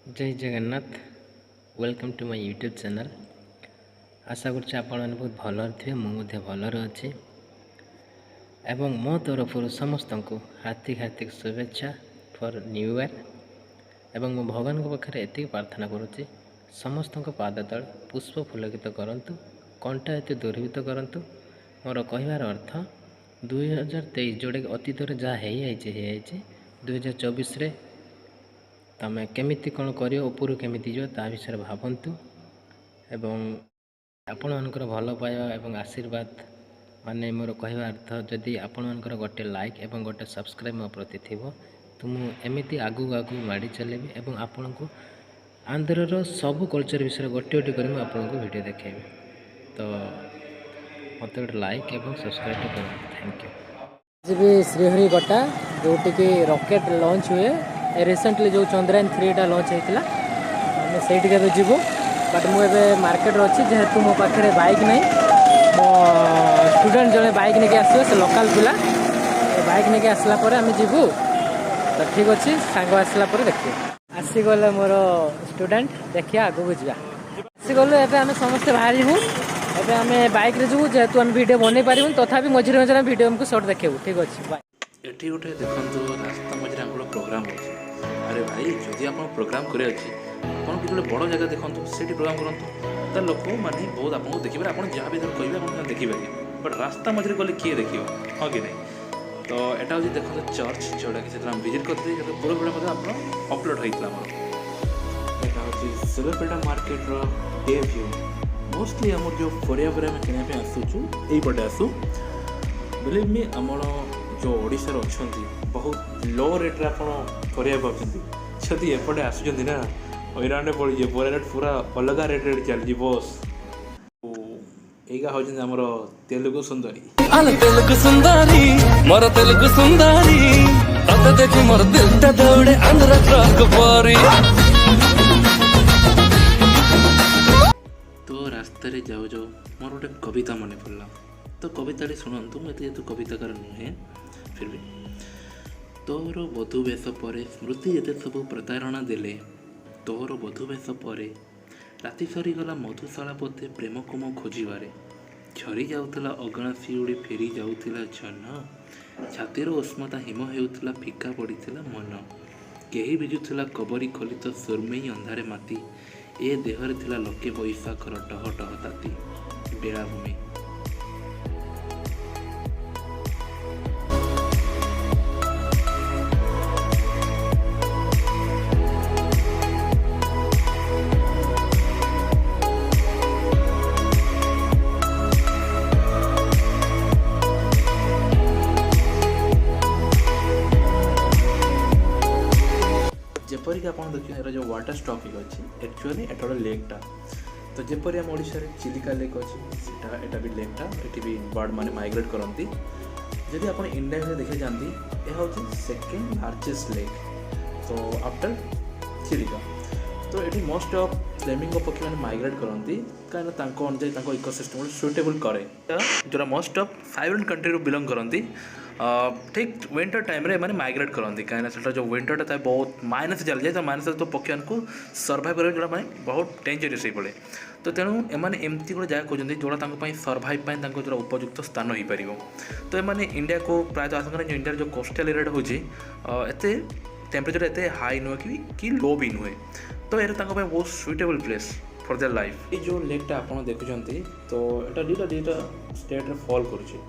जय Jagannath. Welcome to my YouTube channel. आशा कर बहुत भल थे मुझे भलर अच्छी एवं मो तरफ समस्त को हार्दिक हार्दिक शुभेच्छा फॉर न्यू ईयर। एवं मो भगवान पाखे एति प्रार्थना करुच्ची समस्त पाद तल पुष्प फुलकित करंतु कंठा एत दुर्भित करंतु। मोर कहबार अर्थ 2023 जोड़े अतीत जहाँ हो 2024 रे तमें केमिति कौन कर उपरू केमिति जो ता विषय भावतु एवं आपण मानकर भल पाइबा एवं आशीर्वाद माने मोर कहवा अर्थ जदि आपण मानकर गोटे लाइक एवं गोटे सब्सक्राइब मो प्रति थी तो मुझे एमती आगू आगू माड़ी चलेबी एवं आपण को आंध्रर सबू कल्चर विषय गोटे गोटे कर आपको वीडियो देखेबी। तो मत गोटे लाइक एवं सब्सक्राइब कर थैंक यू। जी श्रीहरी गटा जोटि रॉकेट लॉन्च हुए रिसेंटली जो चंद्रयान 3 लॉन्च होता आम से जीवु बट मुझे मार्केट अच्छी जेहेतु मो पाखे बाइक नहीं मो स्टूडेंट जड़े बाइक नहीं आसो से लोकल पिला बाइक नहीं आसला आम जीवु तो ठीक अच्छे सांग आसला देखिए आसीगले मोर स्टूडेंट देखिए आगू जा आसीगलु एवं आम समस्ते बाहरी हूँ एवं आम बाइक जीवु जेहेतु आम वीडियो बन पारूँ तथापि मझे मझे वीडियो आमको सर्ट देखू ठीक अच्छे। एठी गोटे देखो रास्ता मझे आम प्रोग्राम हो अरे भाई जदि आप प्रोग्राम करे कौन कि बड़ जगह देखो से प्रोग्राम करूँ तो लोक मैंने बहुत आपको देखिए आप जहाँ भी कहे आप देखिए बट रास्ता मझे गले किए देखिए हाँ कि नहीं। तो यहाँ हूँ देखो चर्च जोटा कि हम विजिट करते पूरा वीडियो आप अपलोड होता यहाँ हूँ सिलपेटा मार्केट डे व्यू मोस्टली आम जो परिया आम किनापे आसूँ यहीपटे आसू बिलीव मी आम जो ओडिशार अच्छा बहुत लो रेट्रे आप जदि एपटे आसुँच ना हईराण पड़े पूरा पूरा अलग रेट्रे चलती बस यहाँ हूँ आमर तेलुगु सुंदरी तेलुगु सुंदरी मोर तेलुगु सुंदरी तते देखि मोर दिलटा दौड़े आंध्र ट्रक परी। तो रास्ता रे जाओ जाओ मोर गोटे कविता मन पड़ा तो कविता शुणु मुझे तो कविताकार नुहे फिर भी तोर बधु बेश पर स्मृति ये सब प्रतारणा देले तोर बधु बेश पर राति सरीगला मधुशाला पथे प्रेम को मो खोजारे झरी जाऊला अगणा शिउड़ी फेरी जाऊला जन छातिर उष्मता हिम होउला फिका पड़ता मन कहीं विजुला कबरी खलित सुरमई अंधारे माती ए देहरे थिला लके बैशाखर टह टह ताती बेलाभूमि। जपरिक आप देखिए जो वाटर स्टॉपिंग अच्छी एक्चुअली एट गोटे लेकटा तो जपरी आम ओडिशा रे चिलिका लेक अच्छी एटा भी लेकटा ये भी बर्ड मैंने माइग्रेट करती जदि आप इंडिया में देखा जाती यह हूँ सेकेंड लार्जेस्ट लेक तो आफ्टर चिलिका तो ये मोस्ट ऑफ फ्लेमिंगो पक्षी मैंने माइग्रेट करती कहीं अनुसार इकोसिस्टम सुटेबल करे जोरा most of silent country belong करती ठीक विंटर टाइम रे माने माइग्रेट करती कहीं जो विंटर था बहुत माइनस चल जाए तो माइनस तो पक्षी को सर्वाइव कर जोड़ा बहुत डेंजरस हो पड़े तो तेणु एमाने एमती गोटे जगह खोजती जोड़ा सर्वाइव जो उपयुक्त स्थान हो पार तो एमाने इंडिया को प्रायतः आशंका जो इंडिया जो कोस्टल एरिया हूँ एत टेम्परेचर एत हाई नुहे कि लो भी नुहे तो ये बहुत suitable place for their life. ये जो लेकटा आप देखुं तो यहाँ दुटा स्टेट फॉल करुच्छे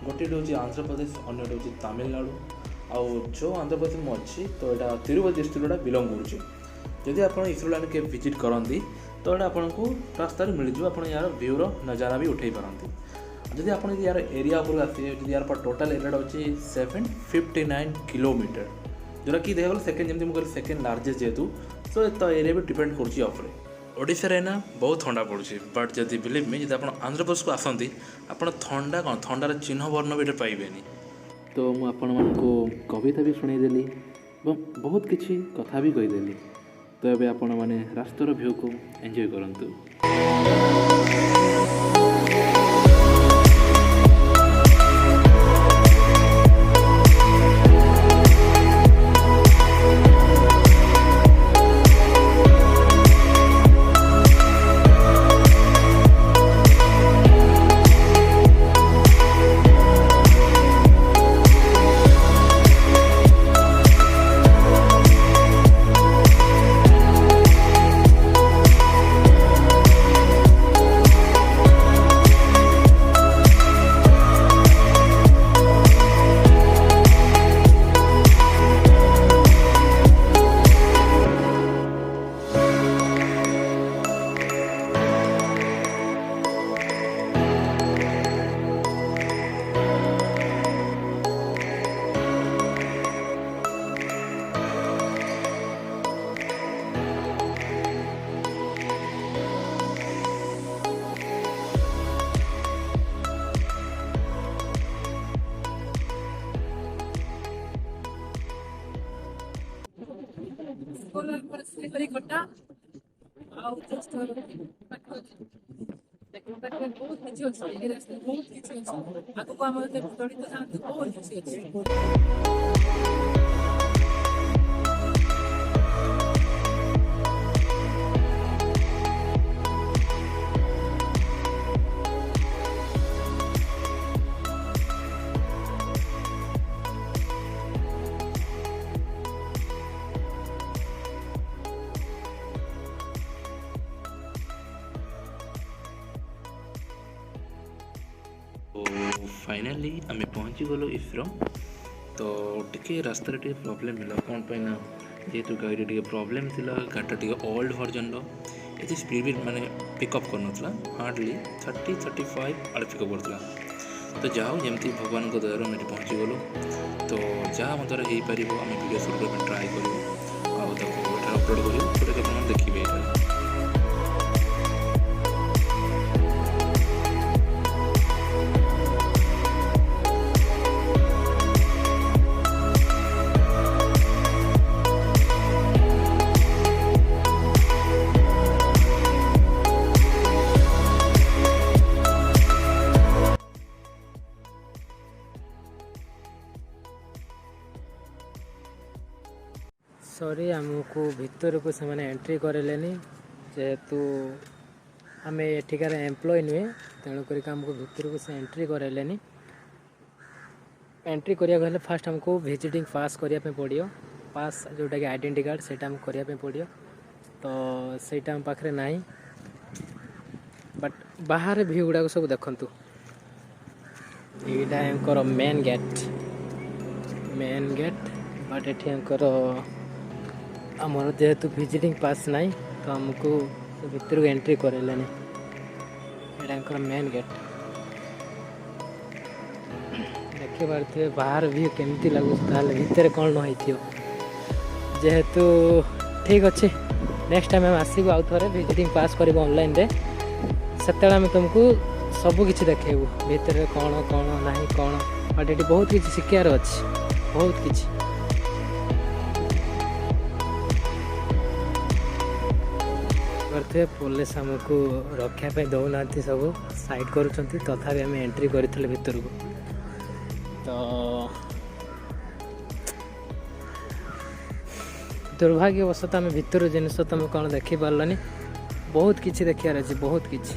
गोटे हूँ आंध्र प्रदेश अन्य हूँ तमिलनाडु आउ जो आंध्र प्रदेश में अच्छी तो यहाँ तिरुपति डिस्ट्रिक्ट बिलोंग करुच्छे जदि आप इसरोलैंड के विजिट करती तो यहाँ आपको रास्तार मिलଯିव आप यार व्यूर नजारा भी उठे पारती जदि आप यार एरिया उपर आसे यार टोटाल एरिया अच्छी 759 किलोमीटर जोटा कि देखा सेकेंड जमी मुझे सेकेंड लार्जेस्ट जेहेतु तो एरिया भी डिपेंड करुँचे ओडिशा रे ना बहुत ठंडा पड़ुଛି बट जदि बिलीव मी जब आप आंध्र प्रदेश को आसती आप ठंडा कौन ठंडार चिन्ह वर्ण भी पाइबेनी। तो मुझे कविता भी शुणेदेली बहुत किसी कथा भी कहीदेली तो ये आपण मैंने रास्तार व्यू को एंजॉय करंतु। ଶ୍ରୀହରି କଟା ଆଉ ଜଷ୍ଟ ବହୁତ କିଛି ଅଛି ଏ ରାସ୍ତାରେ ବହୁତ କିଛି ଅଛି ଆଗକୁ ଆମର ଦଳିତ ଯାଆନ୍ତି ବହୁତ କିଛି ଅଛି। तो फाइनाली आम पहुँची गलु इफ्रो तो टिके रास्तार टे प्रोब्लेम है कौन पाइना जेहेतु गाड़ी टे प्रोब्लेम थिला गाड़ी टे ओल्ड वर्जन ये स्पीड भी माने पिकअप करनथला हार्डली 30-35 आड़े पिकअप करथला तो जाओ जमती भगवान को दयार आम पहुँची गलु तो जहाँ आम द्वारा हो पार आम वीडियो शूट करने ट्राए करूँ आउ अपलोड करूँ जोटा कि आप देखिए ये सॉरी आमको भीतर को से मैंने एंट्री करेलेनी जेहेतु आम एठिकार एम्प्लॉय नुहे तेणुक आमको भीतर को से एंट्री करेलेनी एंट्री करिया फास्ट हमको विजिटिंग पास करने पड़ो पास जोटा कि आइडेंटिटी कार्ड से करने पड़ो तो सहीटा आम पाखे ना बट बाहर व्यू गुड़ाक सब देखु यहाँ मेन गेट बट ये आमर जेहेतु विजिटिंग पास नहीं तो आमको भीतर को एंट्री करेलेनी यहाँ मेन गेट देखी पारे बाहर भी केमती लगुच भितर कौन हो जेहेतु ठीक अच्छे नेक्स्ट टाइम हम आसबू आउ थे विजिटिंग पास कर ऑनलाइन रे से तुमको सबकि देखेबू भितर कौन कौन ना कौन बट ये बहुत किसी शिखार अच्छी बहुत किसी पुलिस आमको रखापी दौना सब साइड करुँच तथापि आम एंट्री करते भितर को तो दुर्भाग्यवशत आम भितर जिनस तुम कौन देखी पार्लानी बहुत किसी देखार अच्छे बहुत किसी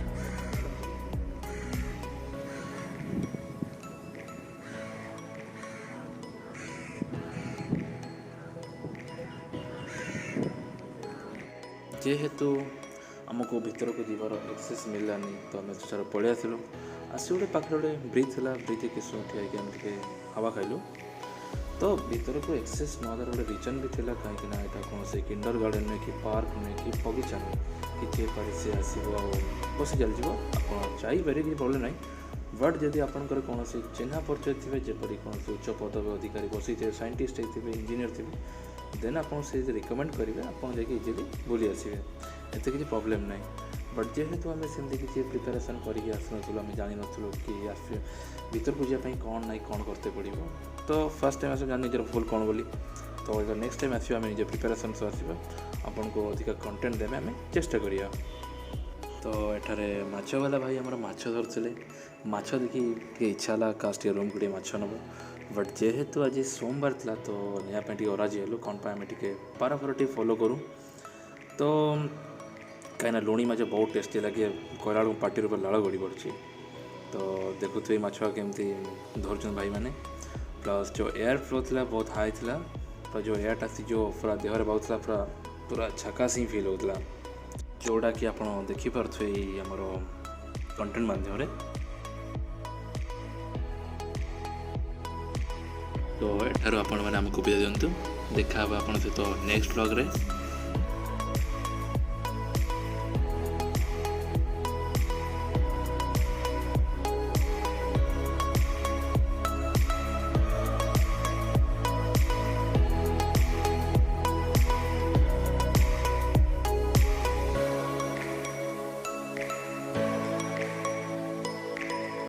जेहेतु आमको भीतर को जीवार एक्सेस मिललानी तो आम सारा पलि आसलु आसी गोटे पाखे गोटे ब्रिज था ब्रिज किस ठिया टे हवा खाइलु तो भीतर को एक्सेस नदार गोटे रिजन भी था कहीं यहाँ कौन से किंडर गार्डन नुहे कि पार्क नुहे कि बगीचा नुहे कि पारे सी आसो बसी चलज आप जापर कि प्रोब्लेम ना बट जदि आपंकर कौन चिन्ह परिचय थे जपरी कौन से उच्च पदवी अधिकारी बसी थे साइंटिस्ट थे इंजीनियर थे देन आप रिकमेंड करेंगे आपड़ जाकि इजिली बुली आसवे एत किसी प्रोब्लेम ना बट जेहेतु आम सेमती किसी प्रिपेरेसन करके आसलु आम जान नु कि भीतर को जावाई कौन ना कौन करते पड़ो तो फर्स्ट टाइम आस जान निजर भूल कौन बोली तो नेक्स्ट टाइम आसो आम निज प्रिपेरेसन आसवा आपन को अधिक कंटेंट देवे आम चेष्टा करिया तो एठारे माछ वाला भाई आमर माछ धरते माछ देखी इच्छा है कास्ट रूम को माछ नब बट जेहेतु आज सोमवार था तो नियापी अराजी हेलु कौन आम टे पाराफार टे फॉलो करूँ तो कहीं लुणी माछ बहुत टेस्टी लगे कहला पार्टी रूप लाड़ गड़ी पड़ी तो देखुए माछ केमती धरछन भाई मैंने प्लस जो एयर फ्लो था बहुत हाई था तो जो एयरटा जो पूरा देहर बहुत पूरा पूरा झकास ही फिल होता जोड़ा कि आप देखिपे आमर कंटेंट माध्यम तो एठार आपण मैंने आमको विदा दिंतु देखा आप सहित नेक्स्ट व्लॉग रे।